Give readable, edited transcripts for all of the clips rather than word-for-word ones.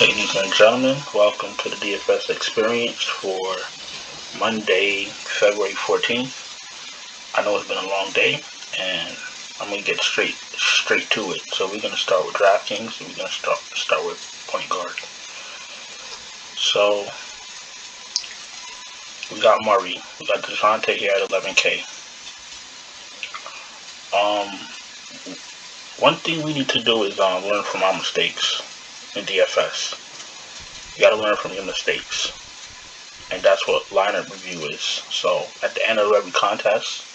Ladies and gentlemen, welcome to the DFS experience for Monday, February 14th. I know it's been a long day, and I'm going to get straight to it. So we're going to start with DraftKings, and we're going to start with point guard. So we got Murray. We got DeJounte here at 11K. One thing we need to do is learn from our mistakes in DFS. You got to learn from your mistakes, and that's what lineup review is. So at the end of every contest,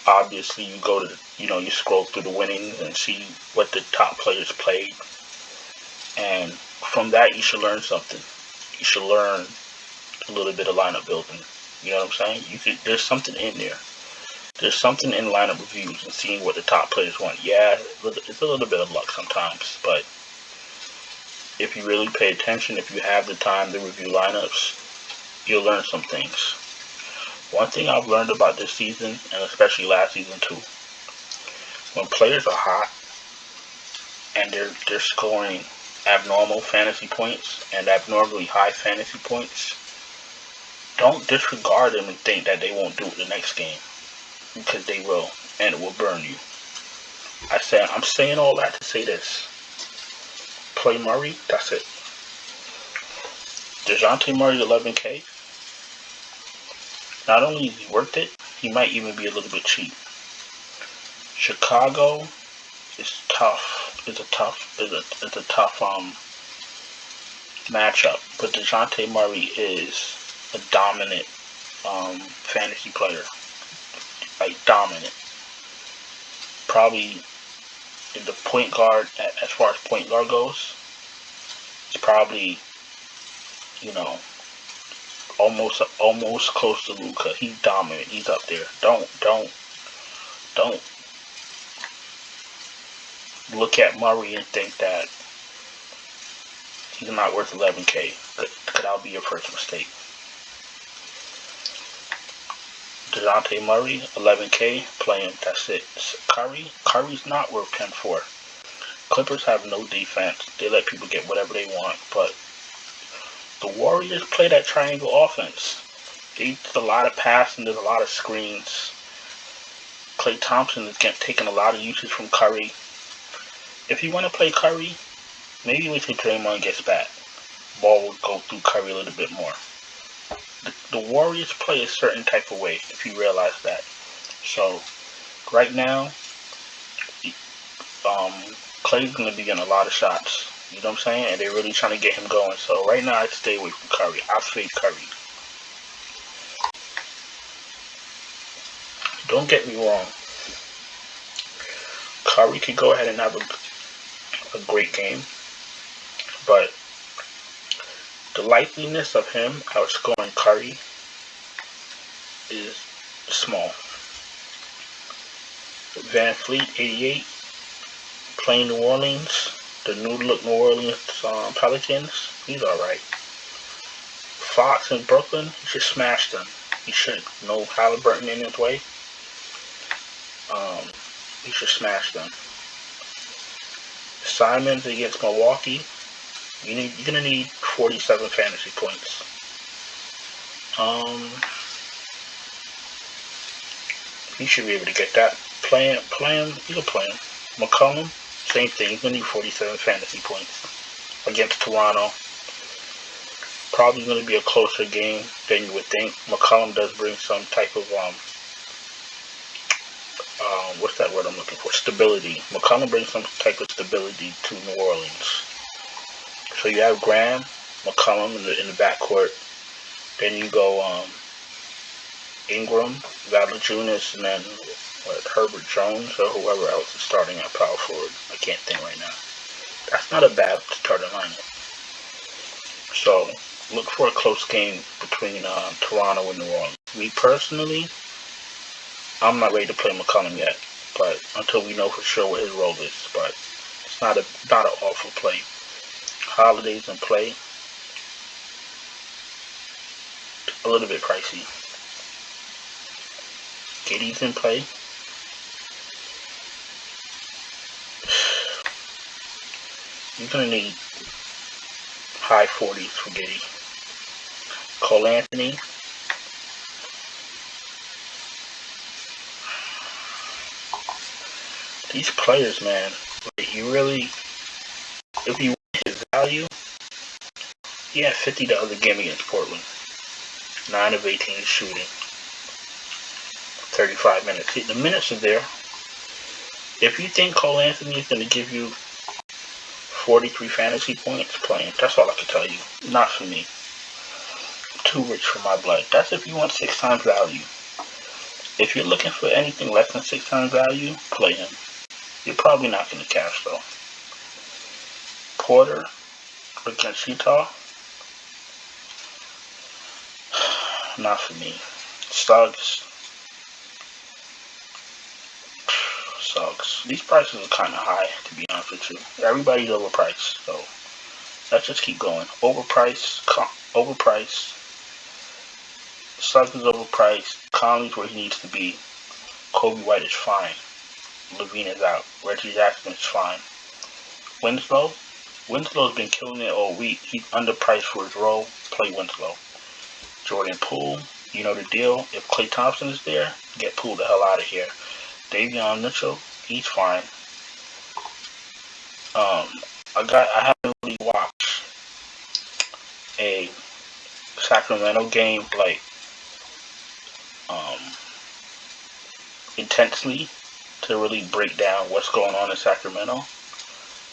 obviously you go to you scroll through the winnings and see what the top players played, and from that you should learn something. You should learn a little bit of lineup building. You know what I'm saying? There's something in there. There's something in lineup reviews and seeing what the top players want. Yeah, it's a little bit of luck sometimes, but if you really pay attention, if you have the time to review lineups, you'll learn some things. One thing I've learned about this season, and especially last season too, when players are hot and they're scoring abnormal fantasy points and abnormally high fantasy points, don't disregard them and think that they won't do it the next game, because they will, and it will burn you. I'm saying all that to say this. Play Murray, that's it. DeJounte Murray 11K. Not only is he worth it, he might even be a little bit cheap. Chicago is tough. It's a tough matchup. But DeJounte Murray is a dominant fantasy player. Like dominant. Probably in the point guard, as far as point guard goes, it's probably, almost close to Luka. He's dominant. He's up there. Don't look at Murray and think that he's not worth 11K. That'll be your first mistake. DeJounte Murray, 11K, play him. That's it. Curry's not worth 10-4. Clippers have no defense. They let people get whatever they want, but the Warriors play that triangle offense. There's a lot of passing, there's a lot of screens. Klay Thompson is taking a lot of usage from Curry. If you want to play Curry, maybe wait till Draymond gets back. Ball will go through Curry a little bit more. The Warriors play a certain type of way, if you realize that. So, right now, Klay's going to be getting a lot of shots. You know what I'm saying? And they're really trying to get him going. So, right now, I'd stay away from Curry. I'll fade Curry. Don't get me wrong. Curry could go ahead and have a great game. But the likeliness of him outscoring Curry is small. Van Fleet, 88, playing New Orleans, the new look New Orleans Pelicans. He's alright. Fox in Brooklyn, he should smash them. He should. No Halliburton in his way. He should smash them. Simons against Milwaukee. You're gonna need 47 fantasy points. He should be able to get that. Play him. You can play him. McCollum, same thing. He's gonna need 47 fantasy points against Toronto. Probably gonna be a closer game than you would think. McCollum does bring some type of what's that word I'm looking for? Stability. McCollum brings some type of stability to New Orleans. So you have Graham, McCollum in the backcourt. Then you go Ingram, Valanciunas, and then Herbert Jones or whoever else is starting at power forward. I can't think right now. That's not a bad starting lineup. So look for a close game between Toronto and New Orleans. Me personally, I'm not ready to play McCollum yet, but until we know for sure what his role is. But it's not an awful play. Holidays in play, a little bit pricey. Giddy's in play. You're gonna need high 40s for Giddy. Cole Anthony. These players, man, you really, if you want his value, he had $50 a game against Portland. 9 of 18 shooting. 35 minutes. The minutes are there. If you think Cole Anthony is going to give you 43 fantasy points, playing. That's all I can tell you. Not for me. Too rich for my blood. That's if you want 6 times value. If you're looking for anything less than 6 times value, play him. You're probably not going to cash though. Porter against Utah. Not for me. Suggs. These prices are kind of high, to be honest with you. Everybody's overpriced, so let's just keep going. Overpriced. Suggs is overpriced. Conley's where he needs to be. Kobe White is fine. Levine is out. Reggie Jackson is fine. Winslow's been killing it all week. He's underpriced for his role. Play Winslow. Jordan Poole, you know the deal. If Klay Thompson is there, get Poole the hell out of here. Davion Mitchell, he's fine. I haven't really watched a Sacramento game like intensely to really break down what's going on in Sacramento.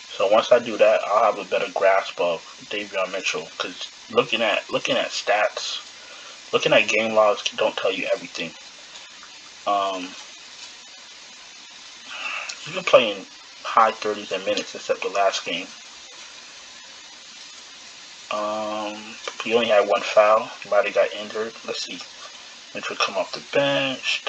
So once I do that, I'll have a better grasp of Davion Mitchell. Because looking at stats, looking at game logs don't tell you everything. He's been playing high 30s in minutes except the last game. He only had 1 foul. He might have got injured. Let's see. Mitchell come off the bench.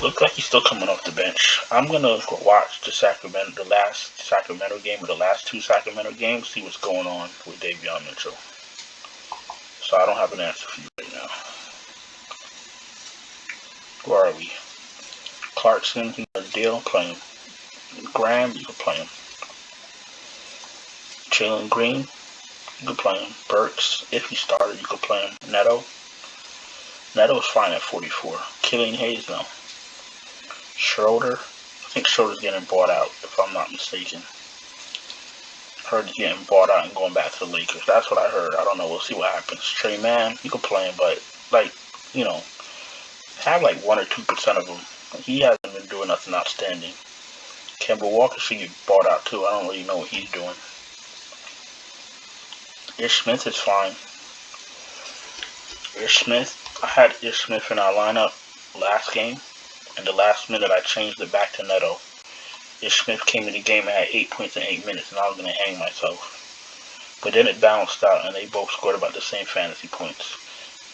Looks like he's still coming off the bench. I'm gonna watch the last Sacramento game, or the last 2 Sacramento games, see what's going on with Davion Mitchell. So I don't have an answer for you right now. Where are we? Clarkson, he's a deal. Play him. Graham, you can play him. Jalen Green, you can play him. Burks, if he started, you can play him. Neto's fine at 44. Killian Hayes, no. Schroeder, I think Schroeder's getting bought out, if I'm not mistaken. Heard he's getting bought out and going back to the Lakers. That's what I heard. I don't know. We'll see what happens. Trey Mann, you can play him, but, like, you know, have like 1 or 2% of them. He hasn't been doing nothing outstanding. Kemba Walker should get bought out too. I don't really know what he's doing. Ish Smith is fine. Ish Smith, I had Ish Smith in our lineup last game. And the last minute I changed it back to Neto. Ish Smith came in the game and had 8 points in 8 minutes, and I was going to hang myself. But then it balanced out, and they both scored about the same fantasy points.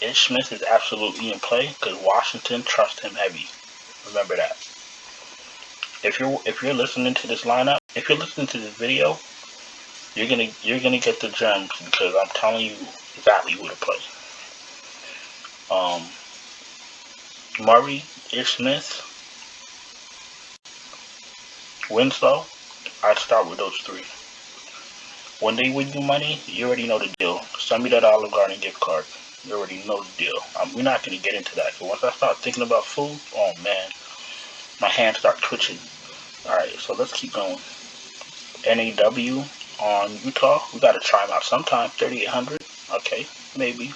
Ish Smith is absolutely in play because Washington trusts him heavy. Remember that. If you're listening to this lineup, if you're listening to this video, you're gonna get the gems because I'm telling you exactly who to play. Murray, Ish Smith, Winslow, I'd start with those 3. When they win you money, you already know the deal. Send me that Olive Garden gift card. You already know the deal. We're not going to get into that. But once I start thinking about food, oh man, my hands start twitching. Alright, so let's keep going. NAW on Utah. We got to try him out sometime. 3,800. Okay, maybe.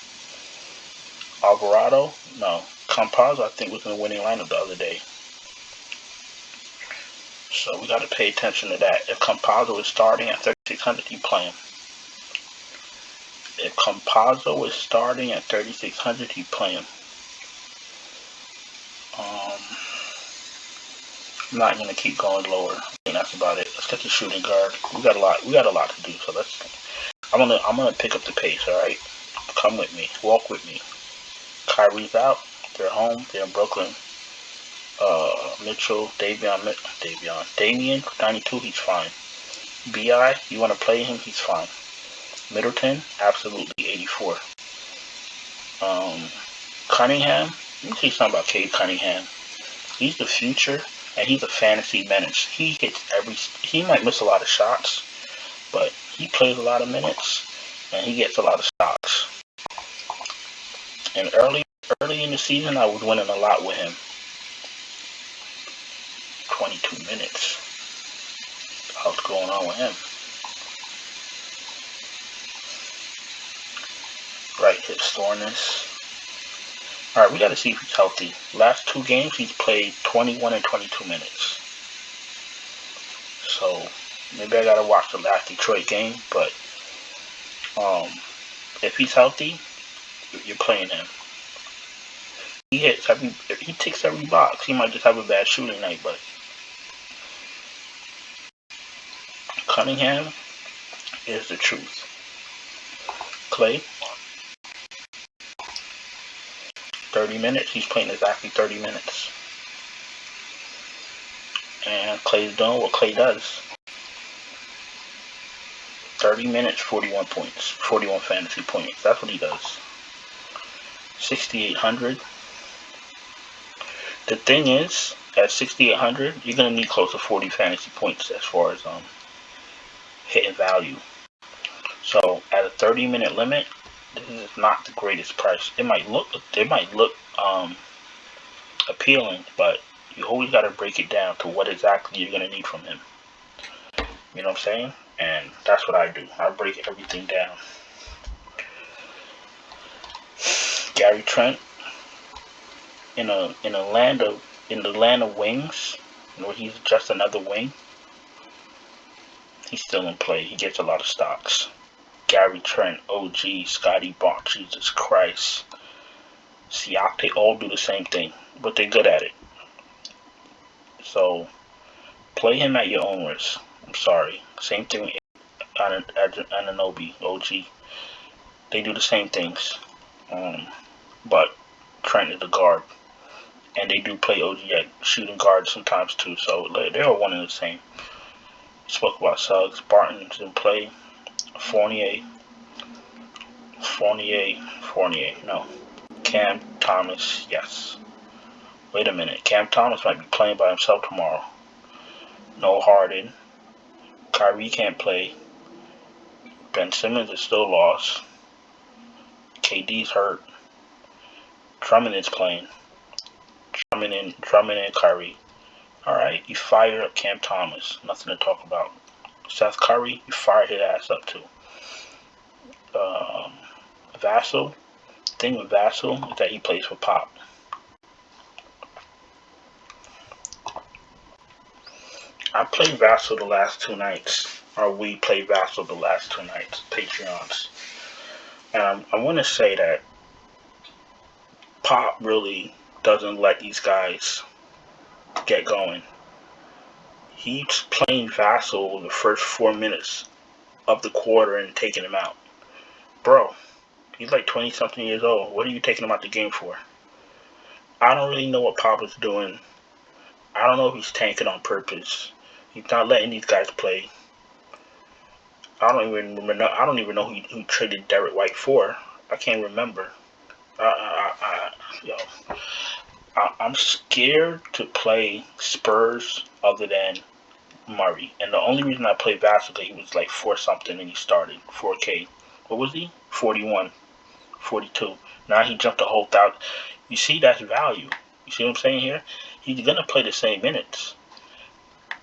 Alvarado. No. Campazzo, I think, was in the winning lineup the other day. So we got to pay attention to that. If Campazzo is starting at 3,600, you play him. If Campazzo is starting at 3,600, you play him. I'm not gonna keep going lower. I think that's about it. Let's get the shooting guard. We got a lot to do. So I'm gonna pick up the pace. All right, come with me. Walk with me. Kyrie's out. They're home. They're in Brooklyn. Mitchell, Damian, 92. He's fine. Bi, you want to play him? He's fine. Middleton, absolutely 84. Cunningham, let me tell you something about Cade Cunningham. He's the future, and he's a fantasy menace. He might miss a lot of shots, but he plays a lot of minutes and he gets a lot of stocks. And early in the season, I was winning a lot with him. 22 minutes. What's going on with him? Right hip soreness. Alright, we gotta see if he's healthy. Last 2 games, he's played 21 and 22 minutes. So, maybe I gotta watch the last Detroit game, but if he's healthy, you're playing him. He ticks every box. He might just have a bad shooting night, but Cunningham is the truth. Clay, 30 minutes. He's playing exactly 30 minutes. And Clay's doing what Clay does. 30 minutes, 41 points. 41 fantasy points. That's what he does. 6,800. The thing is, at 6,800, you're going to need close to 40 fantasy points as far as hitting value. So, at a 30-minute limit, this is not the greatest price. It might look appealing, but you always got to break it down to what exactly you're going to need from him. You know what I'm saying? And that's what I do. I break everything down. Gary Trent, in the land of wings, where he's just another wing, he's still in play. He gets a lot of stocks. Gary Trent, OG, Scotty Bond, Jesus Christ. Siak, they all do the same thing, but they're good at it. So, play him at your own risk. I'm sorry. Same thing with Anunoby, OG. They do the same things. But Trent is the guard. And they do play OG at shooting guard sometimes too, so they're all one and the same. Spoke about Suggs. Barton's in play. Fournier. No. Cam Thomas, yes. Wait a minute. Cam Thomas might be playing by himself tomorrow. No Harden. Kyrie can't play. Ben Simmons is still lost. KD's hurt. Drummond is playing. Drummond and Kyrie. Alright, you fire up Cam Thomas. Nothing to talk about. Seth Curry, you fire his ass up too. Vassell. The thing with Vassell is that he plays for Pop. I played Vassell the last 2 nights. Or we played Vassell the last 2 nights. Patreons. And I want to say that Pop really doesn't let these guys get going. He's playing Vassell the first 4 minutes of the quarter and taking him out. Bro, he's like 20-something years old. What are you taking him out the game for? I don't really know what Pop is doing. I don't know if he's tanking on purpose. He's not letting these guys play. I don't even know who traded Derek White for. I can't remember. I'm scared to play Spurs other than Murray. And the only reason I played Vassell, he was like 4-something and he started 4K. What was he? 41, 42. Now he jumped a whole 1,000. You see, that's value. You see what I'm saying here? He's gonna play the same minutes.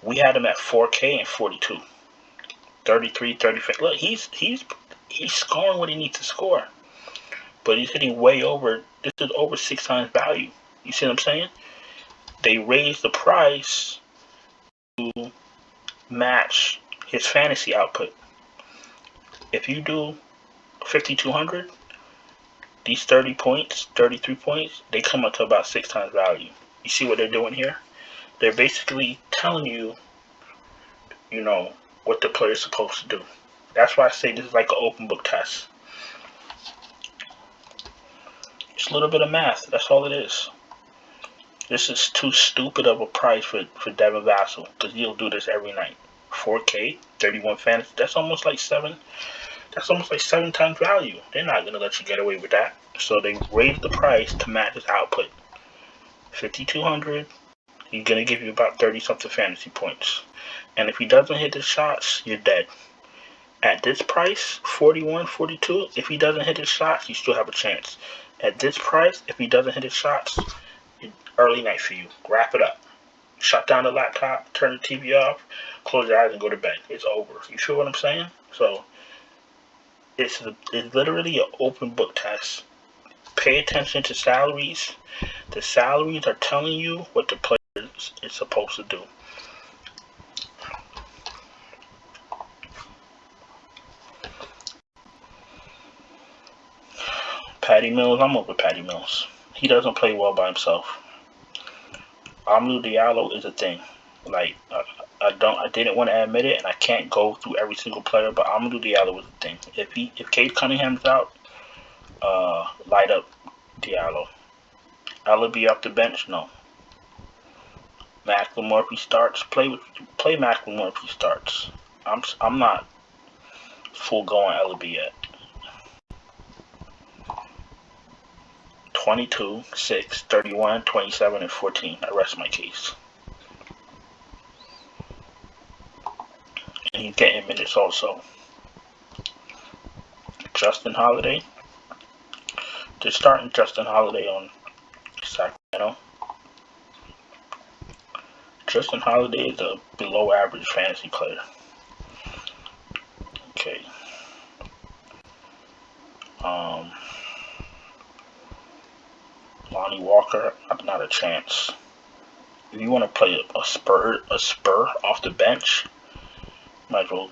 We had him at 4K and 42, 33, 35. Look, he's scoring what he needs to score, but he's hitting way over. This is over 6 times value. You see what I'm saying? They raised the price to match his fantasy output. If you do 5,200, these 30 points, 33 points, they come up to about 6 times value. You see what they're doing here? They're basically telling you, you know, what the player's supposed to do. That's why I say this is like an open book test. It's a little bit of math. That's all it is. This is too stupid of a price for Devin Vassell, because he'll do this every night. 4K, 31 fantasy. That's almost like 7 times value. They're not gonna let you get away with that. So they raised the price to match his output. 5,200. He's gonna give you about 30-something fantasy points. And if he doesn't hit the shots, you're dead. At this price, 41, 42, if he doesn't hit his shots, you still have a chance. At this price, if he doesn't hit his shots, early night for you. Wrap it up. Shut down the laptop, turn the TV off, close your eyes and go to bed. It's over. You feel what I'm saying? So it's literally an open book test. Pay attention to salaries. The salaries are telling you what the player is supposed to do. Patty Mills, I'm over Patty Mills. He doesn't play well by himself. Amadou Diallo is a thing. Like, I didn't want to admit it, and I can't go through every single player, but Amadou Diallo is a thing. If Cade Cunningham's out, light up Diallo. Ellaby off the bench, no. Macklemore if he starts, play Macklemore if he starts. I'm not full going Ellaby yet. 22, 6, 31, 27, and 14. I rest my case. And he's getting minutes also. Justin Holiday. They're starting Justin Holiday on Sacramento. Justin Holiday is a below average fantasy player. Okay. Lonnie Walker, not a chance. If you want to play a spur off the bench, might as well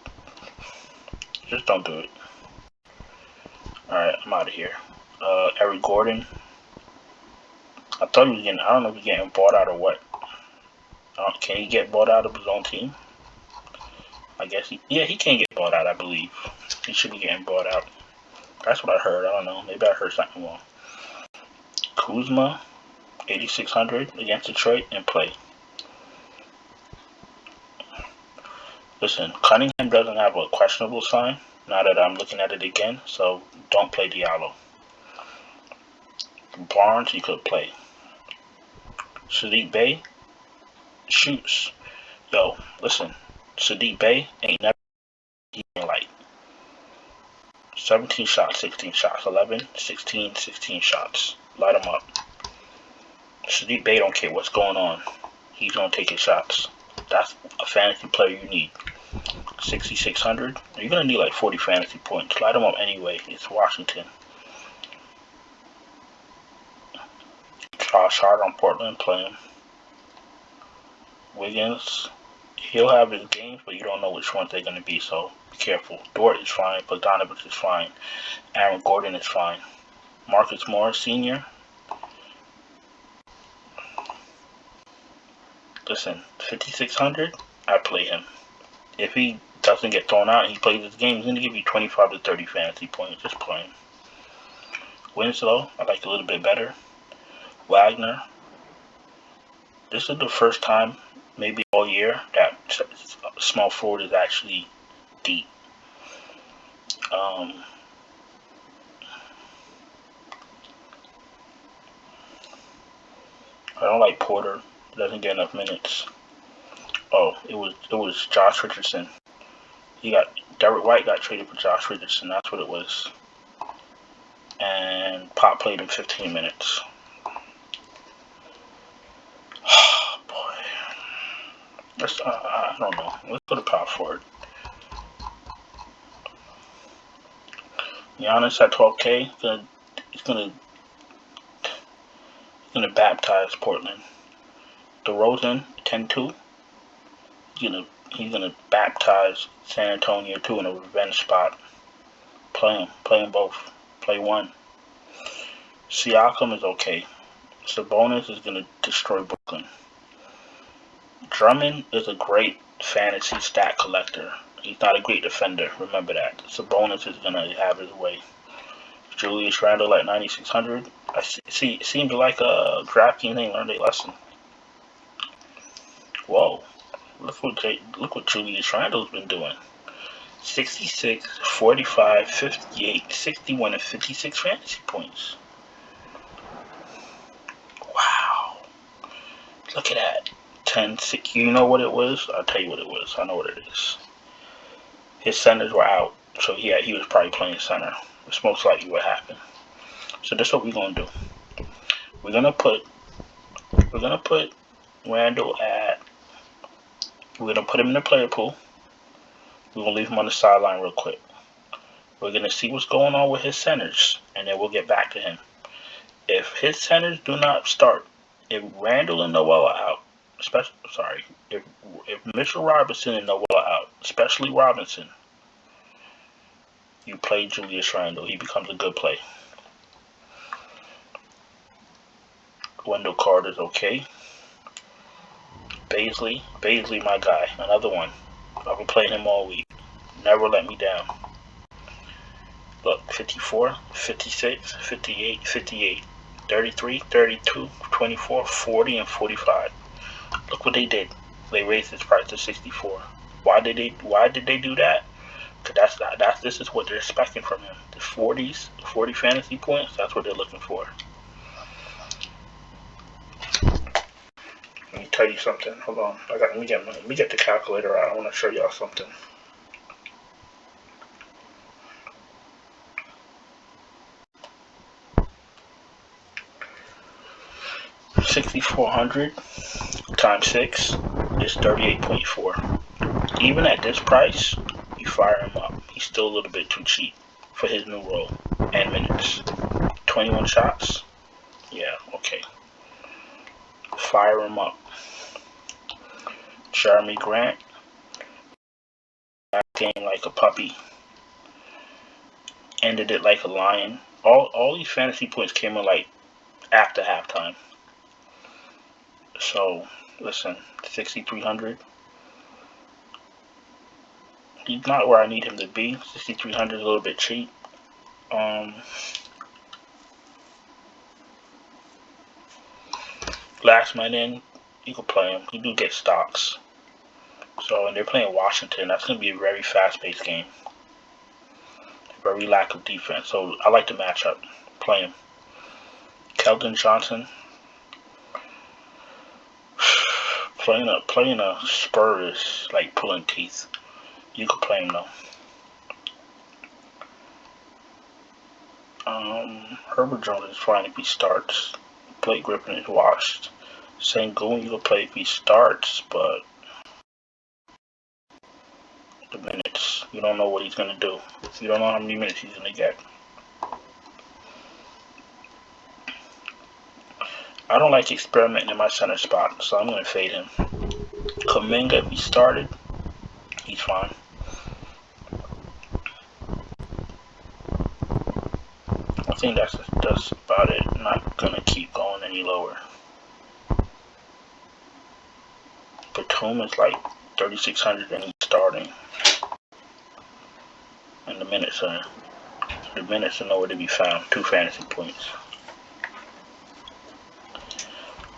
just don't do it. Alright, I'm out of here. Eric Gordon. I thought he was getting, I don't know if he's getting bought out or what. Can he get bought out of his own team? I guess he can get bought out, I believe. He should be getting bought out. That's what I heard. I don't know. Maybe I heard something wrong. Kuzma, 8,600 against Detroit, and play. Listen, Cunningham doesn't have a questionable sign, now that I'm looking at it again, so don't play Diallo. Barnes, you could play. Sadiq Bey, shoots. Yo, listen, Sadiq Bey ain't never light. 17 shots, 16 shots, 11, 16, 16 shots. Light him up. Sadiq Bey don't care what's going on. He's going to take his shots. That's a fantasy player you need. 6,600. You're going to need like 40 fantasy points. Light him up anyway. It's Washington. Josh Hart on Portland, play him. Wiggins, he'll have his games, but you don't know which ones they're going to be, so be careful. Dort is fine. Bogdanovich is fine. Aaron Gordon is fine. Marcus Morris, Sr. Listen, 5,600, I play him. If he doesn't get thrown out and he plays his game, he's going to give you 25 to 30 fantasy points. Just play him. Winslow, I like a little bit better. Wagner. This is the first time, maybe all year, that small forward is actually deep. I don't like Porter. Doesn't get enough minutes. Oh, it was Josh Richardson. Derek White got traded for Josh Richardson. That's what it was. And Pop played him 15 minutes. Oh, boy. I don't know. Let's go to power forward. Giannis at 12K. He's gonna baptize Portland. DeRozan, 10-2. He's gonna baptize San Antonio too in a revenge spot. Play them both. Play one. Siakam is okay. Sabonis is gonna destroy Brooklyn. Drummond is a great fantasy stat collector. He's not a great defender. Remember that. Sabonis is gonna have his way. Julius Randle at 9,600. I see. It seems like DraftKings ain't learned a lesson. Whoa. Look what Julius Randle's been doing. 66, 45, 58, 61, and 56 fantasy points. Wow. Look at that. 10, 6. You know what it was? I'll tell you what it was. I know what it is. His centers were out. So yeah, he was probably playing center. It's most likely what happened. So this is what we're gonna do. We're gonna put Randle at. We're gonna put him in the player pool. We're gonna leave him on the sideline real quick. We're gonna see what's going on with his centers, and then we'll get back to him. If his centers do not start, if Randle and Noel are out, if Mitchell Robinson and Noel are out, especially Robinson, you play Julius Randle. He becomes a good play. Wendell Carter's okay. Baisley, my guy, another one. I've been playing him all week. Never let me down. Look, 54, 56, 58, 58, 33, 32, 24, 40, and 45. Look what they did. They raised his price to 64. Why did they do that? Because this is what they're expecting from him. The 40 fantasy points, that's what they're looking for. Let me tell you something. Hold on. Let me get the calculator out. I want to show y'all something. $6,400 times 6 is 38.4. Even at this price, you fire him up. He's still a little bit too cheap for his new role and minutes. 21 shots. Yeah, okay. Fire him up. Jerami Grant, game like a puppy, ended it like a lion. All these fantasy points came in like after halftime. So listen, 6,300. He's not where I need him to be. 6,300 is a little bit cheap. Last man in, you can play him. You do get stocks. So, and they're playing Washington. That's going to be a very fast-paced game. Very lack of defense. So, I like the matchup. Play him. Keldon Johnson. Playing a Spur is like pulling teeth. You could play him, though. Herbert Jones is fine if he starts. Blake Griffin is washed. Sengun, you can play if he starts, but the minutes, you don't know what he's going to do. You don't know how many minutes he's going to get. I don't like experimenting in my center spot, so I'm going to fade him. Kuminga, if he started, he's fine. I think that's about it. I'm not going to keep going any lower. Batum is like 3,600 and he's starting. And the minutes are nowhere to be found. 2 fantasy points.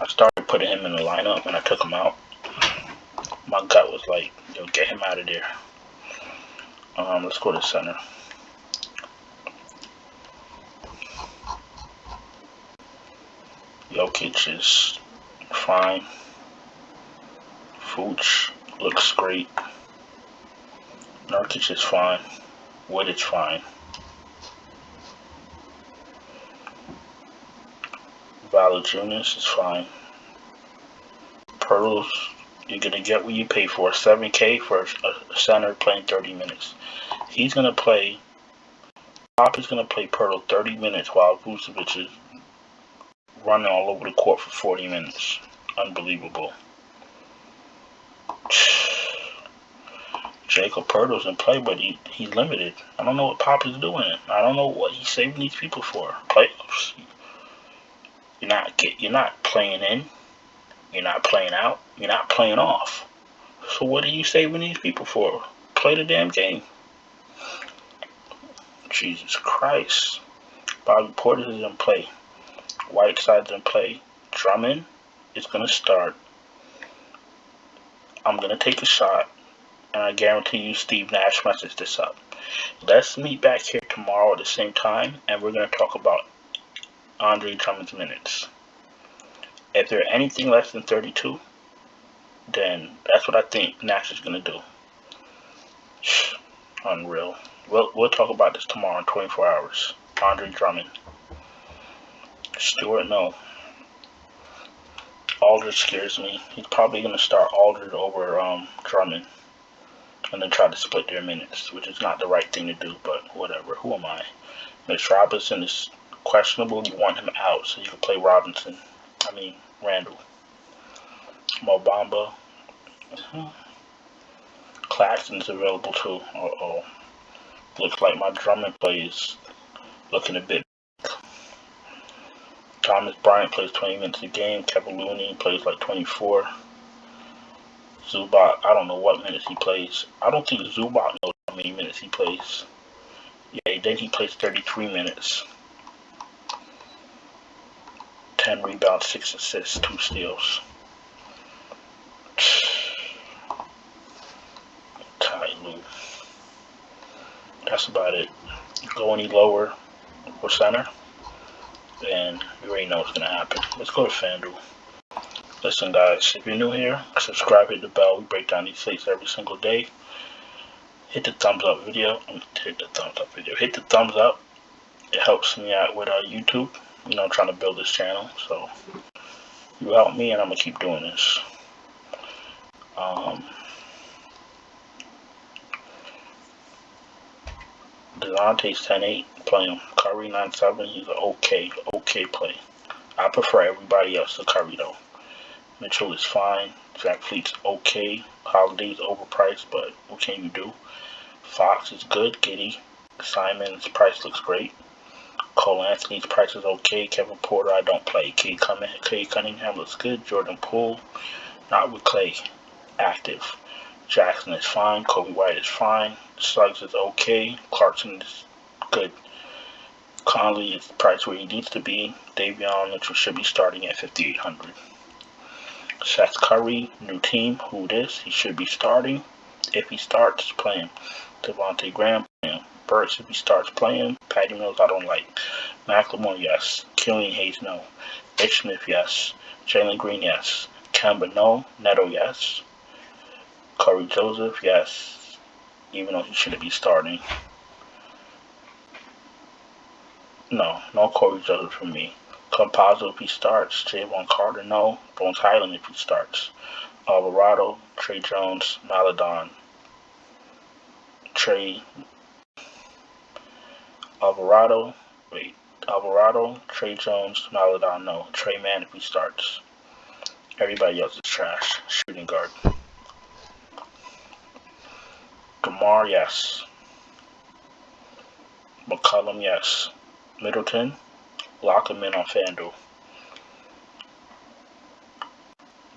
I started putting him in the lineup and I took him out. My gut was like, yo, get him out of there. Let's go to center. Jokic is fine. Vooch looks great. Nurkic is fine. Wood is fine. Valanciunas is fine. Pirtles, you're going to get what you pay for. $7K for a center playing 30 minutes. He's going to play, Pop is going to play Pirtle 30 minutes while Vucevic is running all over the court for 40 minutes. Unbelievable. Jacob Pirtle's in play, but he's limited. I don't know what Pop is doing. I don't know what he's saving these people for. Playoffs. You're not playing in. You're not playing out. You're not playing off. So what are you saving these people for? Play the damn game. Jesus Christ. Bobby Portis is in play. Whiteside's in play. Drummond is going to start. I'm going to take a shot. And I guarantee you Steve Nash messes this up. Let's meet back here tomorrow at the same time. And we're going to talk about Andre Drummond's minutes. If they're anything less than 32, then that's what I think Nash is going to do. Unreal. We'll talk about this tomorrow in 24 hours. Andre Drummond. Stewart, no. Aldridge scares me. He's probably going to start Aldridge over Drummond and then try to split their minutes, which is not the right thing to do, but whatever. Who am I? Mitch Robinson is questionable. You want him out so you can play Randle. Mo Bamba. Claxton's available too. Uh-oh. Looks like my Drummond play is looking a bit. Thomas Bryant plays 20 minutes a game. Kevin Looney plays like 24. Zubac, I don't know what minutes he plays. I don't think Zubac knows how many minutes he plays. Yeah, then he plays 33 minutes. 10 rebounds, 6 assists, 2 steals. Ty Lue. That's about it. Go any lower for center, and you already know what's going to happen. Let's go to FanDuel. Listen, guys, if you're new here, subscribe, hit the bell. We break down these slates every single day. Hit the thumbs up video. Hit the thumbs up. It helps me out with YouTube. You know, I'm trying to build this channel, so you help me, and I'm gonna keep doing this. DeJounte's 10-8, play him. Curry 9-7, he's an okay play. I prefer everybody else to Curry though. Mitchell is fine. VanVleet's okay. Holiday's overpriced, but what can you do? Fox is good. Giddey. Simon's price looks great. Cole Anthony's price is okay. Kevin Porter, I don't play. Cade Cunningham looks good. Jordan Poole, not with Clay, active. Jackson is fine. Kobe White is fine. Suggs is okay. Clarkson is good. Conley is priced where he needs to be. Davion Mitchell should be starting at 5,800. Seth Curry, new team. Who this? He should be starting. If he starts, play him. Devontae Graham, play him. Burks, if he starts, play him. Patty Mills, I don't like. McLemore, yes. Killian Hayes, no. Ish Smith, yes. Jalen Green, yes. Kemba, no. Neto, yes. Corey Joseph, yes. Even though he shouldn't be starting. No Corey Joseph for me. Campazzo if he starts. Javon Carter, no. Bones Highland if he starts. Alvarado, Trey Jones, Maladon. Alvarado, Trey Jones, Maladon, no. Trey Mann if he starts. Everybody else is trash. Shooting guard. DeMar, yes. McCollum, yes. Middleton, lock him in on FanDuel.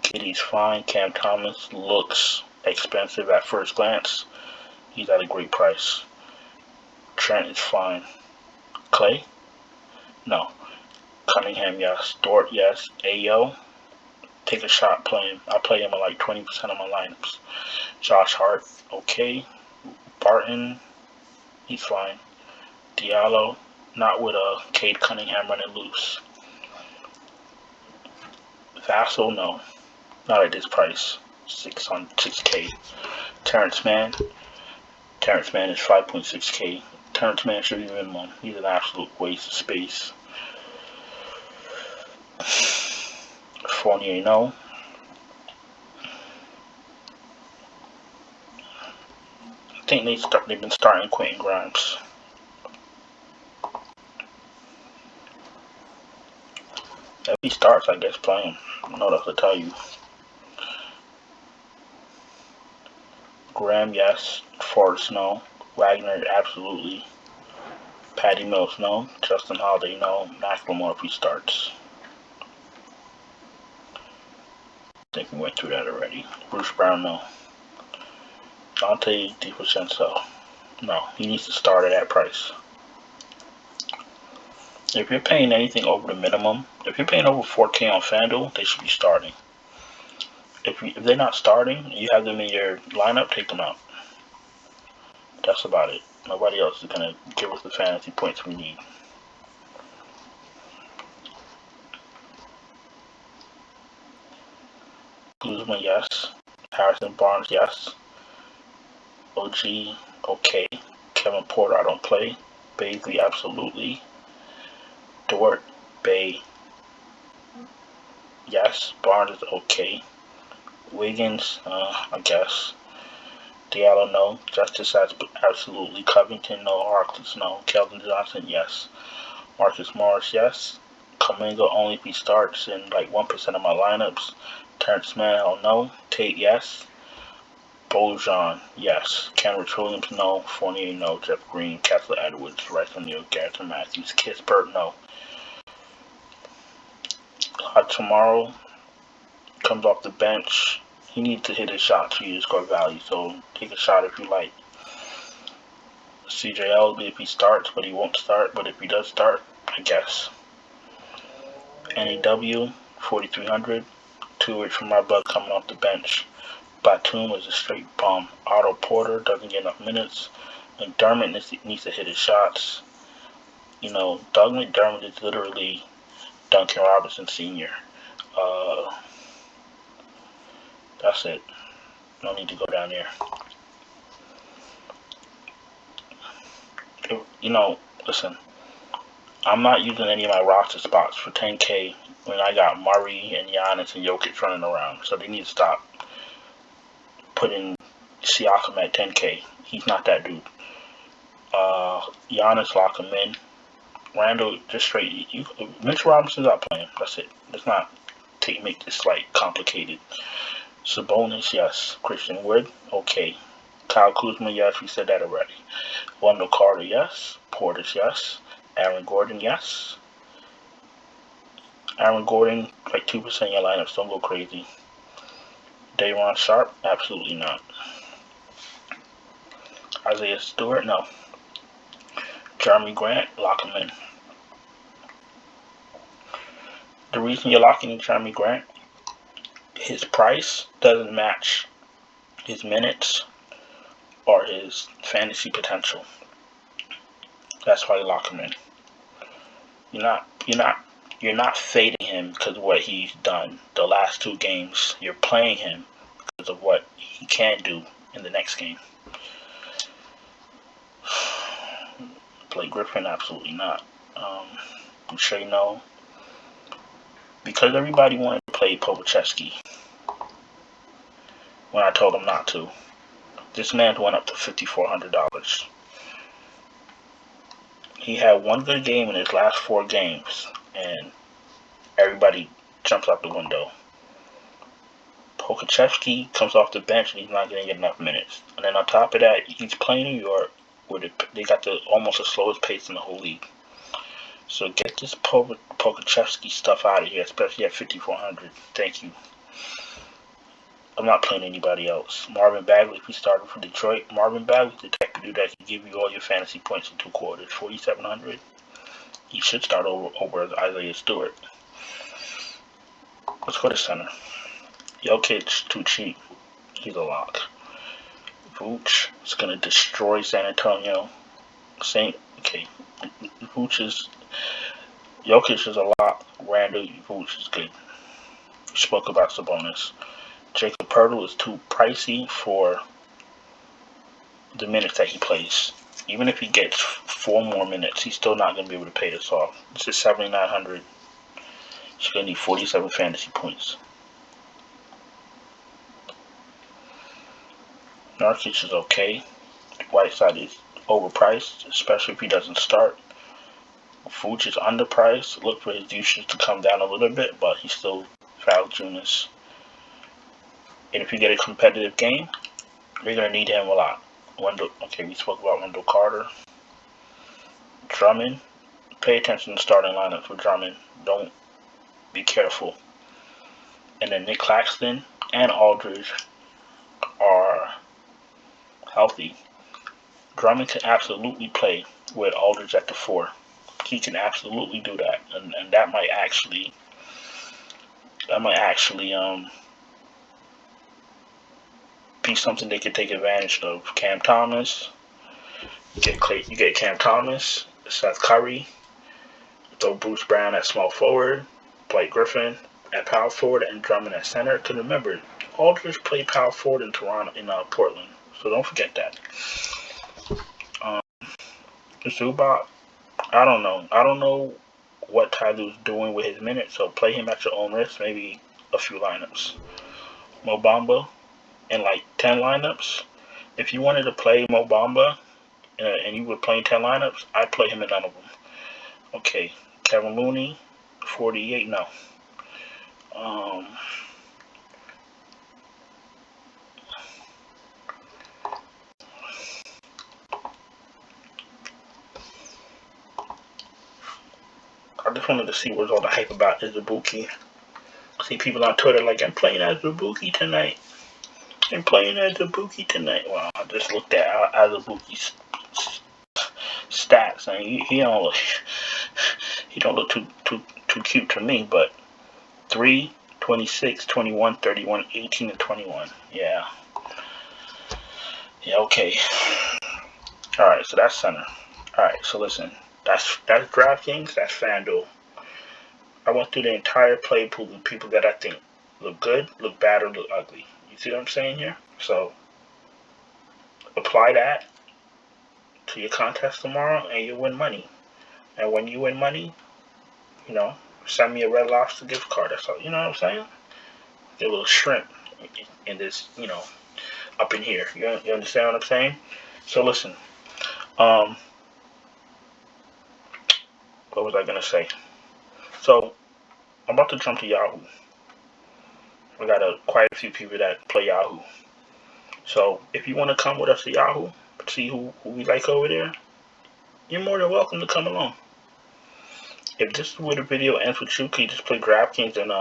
Giddey's fine. Cam Thomas looks expensive at first glance. He's at a great price. Trent is fine. Clay? No. Cunningham, yes. Dort, yes. Ayo, take a shot, play him. I play him in like 20% of my lineups. Josh Hart, okay. Barton, he's fine. Diallo, not with Cade Cunningham running loose. Vassell, no. Not at this price. 6K. Terrence Mann is 5.6K. Terrence Mann should be minimum. He's an absolute waste of space. Fournier, no. I think they've been starting Quentin Grimes. If he starts, I guess play him. I don't know what else to tell you. Graham, yes. Forrest, no. Wagner, absolutely. Patty Mills, no. Justin Holiday, no. McLemore if he starts. I think we went through that already. Bruce Brown, no. Dante DiVincenzo, no. He needs to start at that price. If you're paying anything over the minimum, if you're paying over 4K on FanDuel, they should be starting. If they're not starting, you have them in your lineup, take them out. That's about it. Nobody else is going to give us the fantasy points we need. Guzman, yes. Harrison Barnes, yes. OG, okay. Kevin Porter, I don't play. Baisley, absolutely. Dort, Bay, yes. Barnes is okay. Wiggins, I guess. Diallo, no. Justice, absolutely. Covington, no. Harkless, no. Keldon Johnson, yes. Marcus Morris, yes. Kuminga only if he starts in like 1% of my lineups. Terrence Mann, hell no. Tate, yes. Bojan, yes. Kenrich Williams, no. Fournier, no. Jeff Green, Kessler Edwards, Rice O'Neal, Garrison Matthews, Kispert, no. Tomorrow comes off the bench. He needs to hit his shot for you to score value, so take a shot if you like. CJ Ellsby if he starts, but he won't start. But if he does start, I guess. NAW, 4,300. 2-8 from my bug coming off the bench. Batum is a straight bum. Otto Porter doesn't get enough minutes. McDermott needs to hit his shots. You know, Doug McDermott is literally Duncan Robinson Sr. That's it. No need to go down there. You know, listen, I'm not using any of my roster spots for 10K when I got Murray and Giannis and Jokic running around. So they need to stop putting Siakam at 10K. He's not that dude. Giannis, lock him in. Randle, just straight. Mitch Robinson's not playing. That's it. Let's not make this like complicated. Sabonis, yes. Christian Wood, okay. Kyle Kuzma, yes. We said that already. Wendell Carter, yes. Portis, yes. Aaron Gordon, yes. Aaron Gordon, like 2% of your lineups. Don't go crazy. Day'Ron Sharp, absolutely not. Isaiah Stewart, no. Jerami Grant, lock him in. The reason you're locking in Jerami Grant, his price doesn't match his minutes or his fantasy potential. That's why you lock him in. You're not fading him because of what he's done the last 2 games. You're playing him because of what he can do in the next game. Blake Griffin, absolutely not. I'm sure you know. Because everybody wanted to play Pokuševski when I told him not to. This man went up to $5,400. He had 1 good game in his last 4 games, and everybody jumps out the window. Pokuševski comes off the bench and he's not going to get enough minutes. And then on top of that, he's playing New York, where they got almost the slowest pace in the whole league. So get this Pokuševski stuff out of here, especially at 5,400. Thank you. I'm not playing anybody else. Marvin Bagley, if he started for Detroit, Marvin Bagley's the type of dude that can give you all your fantasy points in 2 quarters. 4,700. He should start over Isaiah Stewart. Let's go to center. Jokic, too cheap. He's a lock. Vooch is going to destroy San Antonio. Okay. Jokic is a lock. Randle, Vooch is good. We spoke about Sabonis. Jacob Poeltl is too pricey for the minutes that he plays. Even if he gets 4 more minutes, he's still not going to be able to pay this off. This is 7,900. He's going to need 47 fantasy points. Nurkic is okay. Whiteside is overpriced, especially if he doesn't start. Vooch is underpriced. Look for his usage to come down a little bit, but he's still Valanciunas. And if you get a competitive game, you're going to need him a lot. We spoke about Wendell Carter. Drummond, pay attention to starting lineup for Drummond. Don't be careful. And then Nick Claxton and Aldridge are healthy. Drummond can absolutely play with Aldridge at the 4. He can absolutely do that, and that might actually be something they could take advantage of. Cam Thomas, you get Cam Thomas, Seth Curry, throw Bruce Brown at small forward, Blake Griffin at power forward, and Drummond at center. Because remember, Aldridge played power forward in Portland, so don't forget that. Zubac, I don't know. I don't know what Tyloo's doing with his minutes, so play him at your own risk, maybe a few lineups. Mobamba in like 10 lineups. If you wanted to play Mobamba and you were playing 10 lineups, I'd play him in none of them. Okay, Kevin Looney, 48, no. I just wanted to see what's all the hype about Izubuki. See people on Twitter like, I'm playing Izubuki tonight. I'm playing Izubuki tonight. Well, I just looked at Izubuki's stats, and he don't look too cute to me. But 3, 26, 21, 31, 18, and 21. Yeah. Yeah. Okay. All right. So that's center. All right. So listen. That's DraftKings. That's FanDuel. I went through the entire play pool of people that I think look good, look bad, or look ugly. You see what I'm saying here? So apply that to your contest tomorrow, and you win money. And when you win money, send me a Red Lobster gift card. That's all. You know what I'm saying? Get a little shrimp in this, up in here. You understand what I'm saying? So listen. What was I gonna say? So I'm about to jump to Yahoo. We got quite a few people that play Yahoo. So if you want to come with us to Yahoo, see who we like over there, you're more than welcome to come along. If this is where the video ends with you, can you just play DraftKings and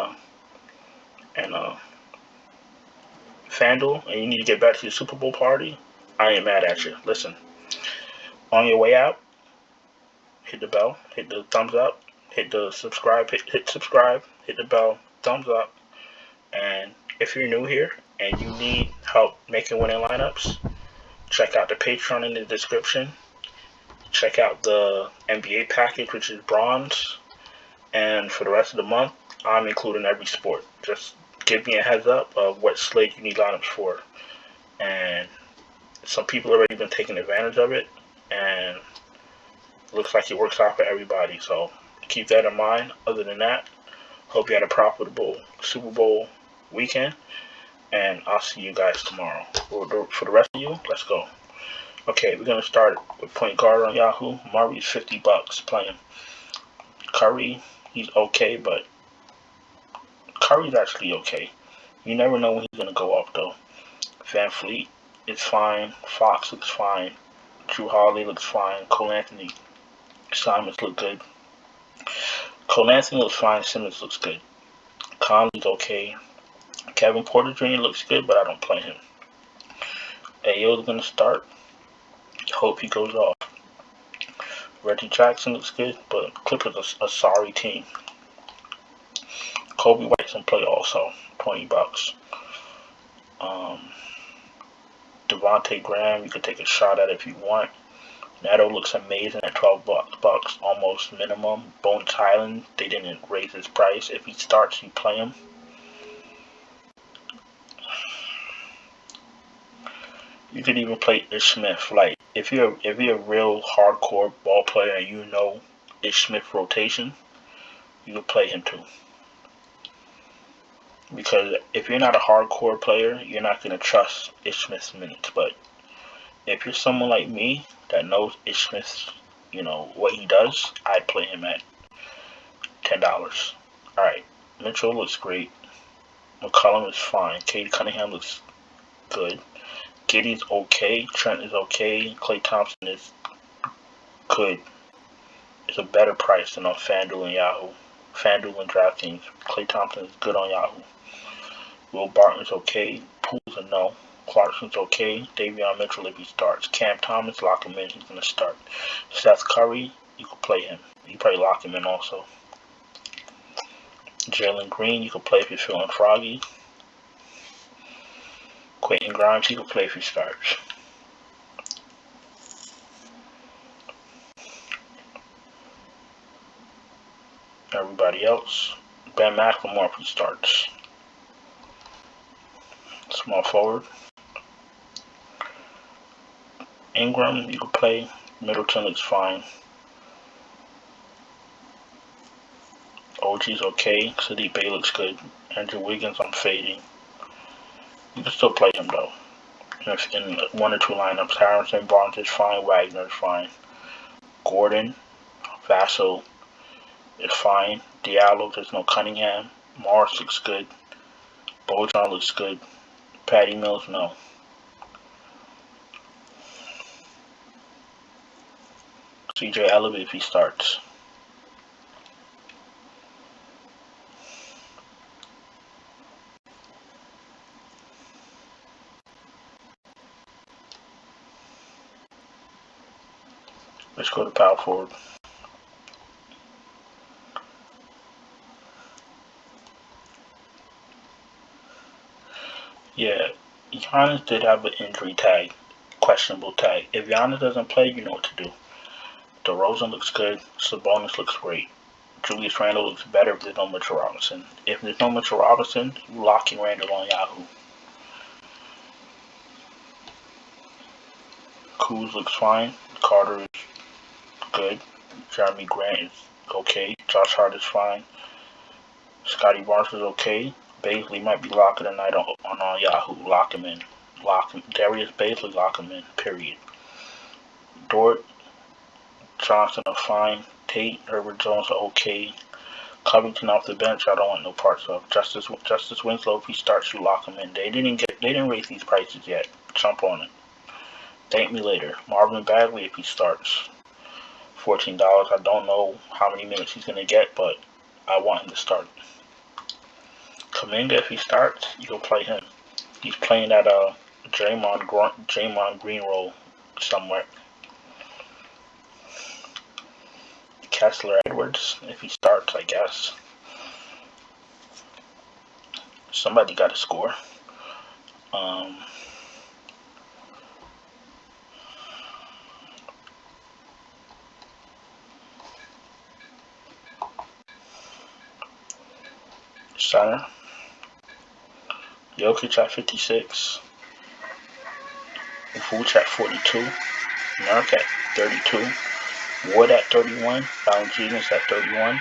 FanDuel, and you need to get back to your Super Bowl party, I ain't mad at you. Listen, on your way out, hit the bell, hit the thumbs up, hit the subscribe, hit subscribe, hit the bell, thumbs up. And if you're new here and you need help making winning lineups, check out the Patreon in the description. Check out the NBA package, which is bronze. And for the rest of the month, I'm including every sport. Just give me a heads up of what slate you need lineups for. And some people have already been taking advantage of it, and it looks like it works out for everybody. So keep that in mind. Other than that, hope you had a profitable Super Bowl weekend, and I'll see you guys tomorrow. For the rest of you, let's go. Okay, we're gonna start with point guard on Yahoo. Murray's $50 playing. Curry, he's okay, but Curry's actually okay. You never know when he's gonna go up though. Van Fleet is fine. Fox looks fine. Drew Holiday looks fine. Cole Anthony Simons look good. Cole Anthony looks fine. Simmons looks good. Conley's okay. Kevin Porter Jr. looks good, but I don't play him. Ayo's gonna start. Hope he goes off. Reggie Jackson looks good, but Clippers are a sorry team. Kobe White's in play also, $20. Devontae Graham, you could take a shot at if you want. Neto looks amazing at $12, almost minimum. Bones Highland, they didn't raise his price. If he starts, you play him. You could even play Ish Smith. Like if you're a real hardcore ball player and you know Ish Smith rotation, you could play him too. Because if you're not a hardcore player, you're not gonna trust Ish Smith's minutes. But if you're someone like me that knows Ish Smith's, what he does, I'd play him at $10. All right, Mitchell looks great. McCollum is fine. Cade Cunningham looks good. Giddey's okay. Trent is okay. Klay Thompson is good. It's a better price than on FanDuel and Yahoo. FanDuel and DraftKings. Klay Thompson is good on Yahoo. Will Barton's okay. Poole's a no. Clarkson's okay. Davion Mitchell if he starts. Cam Thomas, lock him in. He's going to start. Seth Curry, you can play him. You probably lock him in also. Jalen Green, you can play if you're feeling froggy. Quentin Grimes, he can play if he starts. Everybody else, Ben McLemore if he starts. Small forward. Ingram, you can play. Middleton looks fine. OG's okay. Sadiq Bey looks good. Andrew Wiggins, I'm fading. You can still play him though. In 1 or 2 lineups, Harrison Barnes is fine. Wagner is fine. Gordon, Vassell is fine. Diallo, there's no Cunningham. Morris looks good. Bojan looks good. Patty Mills, no. CJ Ellaby if he starts. Let's go to power forward. Yeah, Giannis did have an injury tag, questionable tag. If Giannis doesn't play, you know what to do. DeRozan looks good. Sabonis looks great. Julius Randle looks better if there's no Mitchell Robinson. If there's no Mitchell Robinson, you lock in Randle on Yahoo. Kuz looks fine. Carter is good. Jeremy Grant is okay. Josh Hart is fine. Scotty Barnes is okay. Baisley might be locking tonight on Yahoo. Lock him in. Lock him. Darius Baisley, lock him in. Period. Dort, Johnson are fine. Tate, Herbert Jones are okay. Covington off the bench, I don't want no parts of. Justice Winslow, if he starts, you lock him in. They didn't raise these prices yet. Jump on it. Thank me later. Marvin Bagley, if he starts, $14. I don't know how many minutes he's gonna get, but I want him to start. Kuminga, if he starts, you go play him. He's playing that Draymond Green role somewhere. Kessler Edwards, if he starts, I guess. Somebody got to score. Center. Jokic at 56. Vooch at 42. Nurk at 32. Wood at 31. Valanciunas at 31.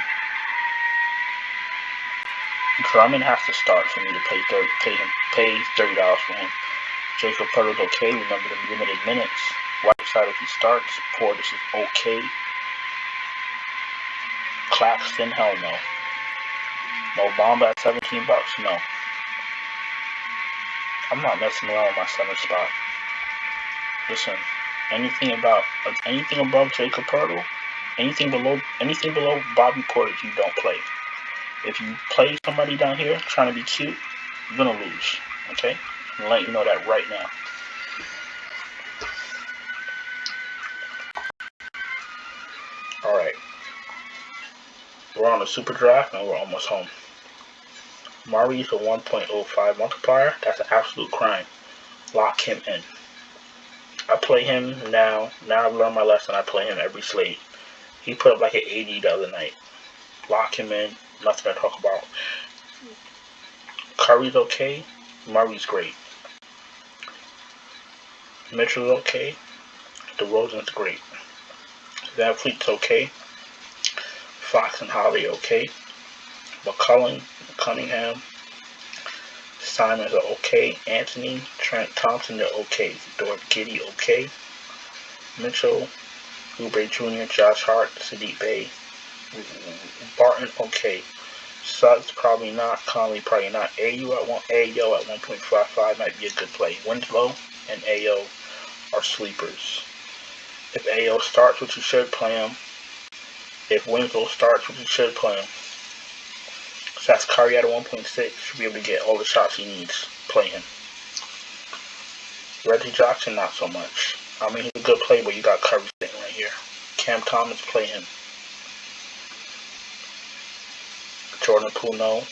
Drummond has to start for me to pay $30 for him. Jacob Puttle's okay. Remember the limited minutes. Whiteside if he starts. Portis is okay. Claxton, hell no. Mo Bamba at $17? No. I'm not messing around with my center spot. Listen, anything above Jacob Puerto, anything below Bobby Portis, you don't play. If you play somebody down here trying to be cute, you're gonna lose. Okay? I'm letting you know that right now. Alright. We're on a super draft and we're almost home. Murray's a 1.05 multiplier. That's an absolute crime. Lock him in. I play him now. Now I've learned my lesson. I play him every slate. He put up like an 80 the other night. Lock him in. Nothing to talk about. Curry's okay. Murray's great. Mitchell's okay. DeRozan's great. Van Fleet's okay. Fox and Holly okay. McCullough, Cunningham, Simons are okay. Anthony, Trent Thompson, they're okay. Dort Giddy, okay. Mitchell, Oubre Jr., Josh Hart, Sadiq Bey, Barton, okay. Suggs, probably not. Conley, probably not. Ayo at 1.55 might be a good play. Winslow and Ayo are sleepers. If Ayo starts, which you should play him. If Winslow starts, which you should play him. So that's Curry at a 1.6. Should be able to get all the shots he needs. Play him. Reggie Jackson, not so much. I mean, he's a good player, but you got Curry sitting right here. Cam Thomas, play him. Jordan Poole, no.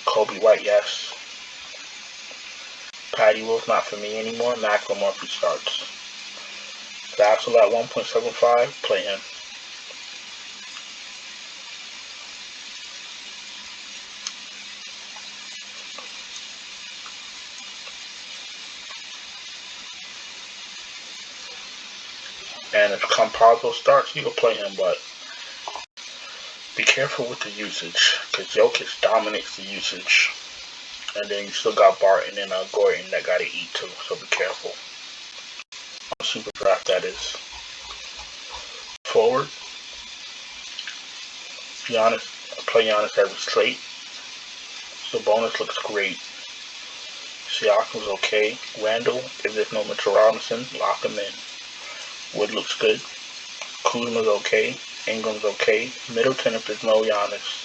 Kobe White, yes. Patty Wills, not for me anymore. Macklemore if he starts. Vassell at 1.75, play him. And if Campazzo starts, you can play him, but be careful with the usage, because Jokic dominates the usage. And then you still got Barton and Gordon that got to eat too, so be careful. Super draft, that is. Forward, Giannis, play Giannis every slate. Sabonis looks great. Siakam's okay. Randle, if there's no Mitchell Robinson, lock him in. Wood looks good. Kuzma's okay. Ingram's okay. Middleton if there's no Giannis.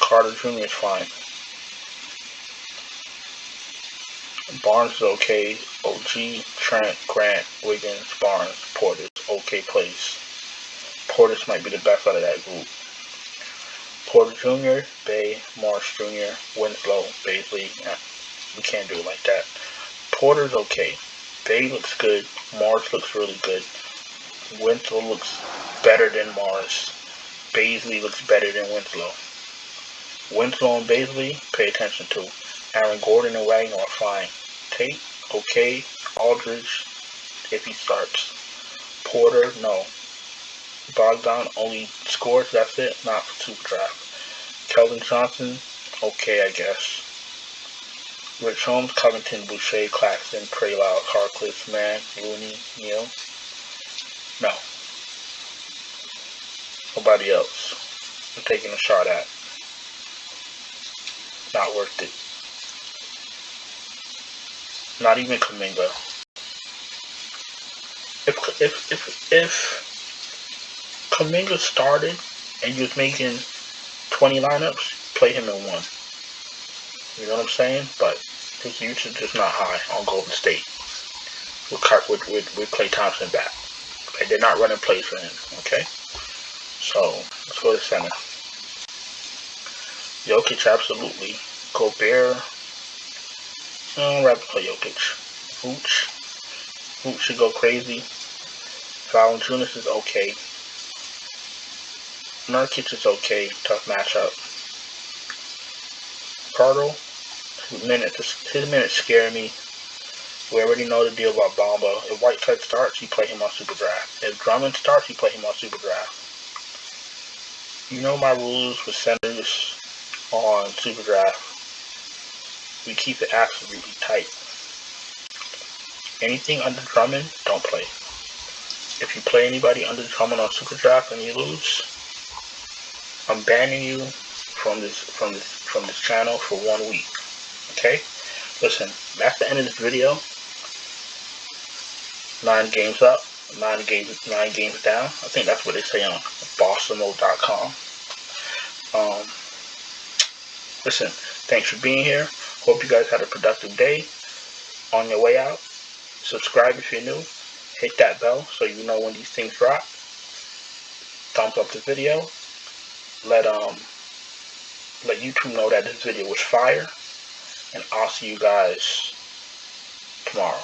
Carter Jr. is fine. Barnes is okay. OG, Trent, Grant, Wiggins, Barnes, Portis, okay plays. Portis might be the best out of that group. Porter Jr., Bay, Marsh Jr., Winslow, Baisley. We can't do it like that. Porter's okay. Bay looks good. Marsh looks really good. Winslow looks better than Marsh. Baisley looks better than Winslow. Winslow and Baisley, pay attention to. Aaron Gordon and Wagner are fine. Tate, okay. Aldridge, if he starts. Porter, no. Bogdan only scores, that's it, not for super draft. Keldon Johnson, okay, I guess. Rich Holmes, Covington, Boucher, Claxton, Prayloud, Harkless, Mann, Looney, Neal. No. Nobody else. I'm taking a shot at. Not worth it. Not even Kuminga. If Kuminga started and you was making 20 lineups, play him in one. You know what I'm saying? But his usage is not high on Golden State. With Klay Thompson back. Okay, they're not running plays for him. Okay? So, let's go to center. Jokic, absolutely. Gobert. I'd rather play Jokic. Vooch should go crazy. Valanciunas is okay. Nurkic is okay. Tough matchup. Carter, his minutes scare me. We already know the deal about Bamba. If Whiteside starts, you play him on Super Draft. If Drummond starts, you play him on Super Draft. You know my rules with centers on Super Draft. We keep it absolutely tight. Anything under Drummond, don't play. If you play anybody under Drummond on Super Draft and you lose, I'm banning you from this channel for 1 week. Okay? Listen, that's the end of this video. 9 games up, 9 games down. I think that's what they say on BostonMode.com. Listen, thanks for being here. Hope you guys had a productive day. On your way out, subscribe if you're new. Hit that bell so you know when these things drop. Thumbs up the video. Let YouTube know that this video was fire. And I'll see you guys tomorrow.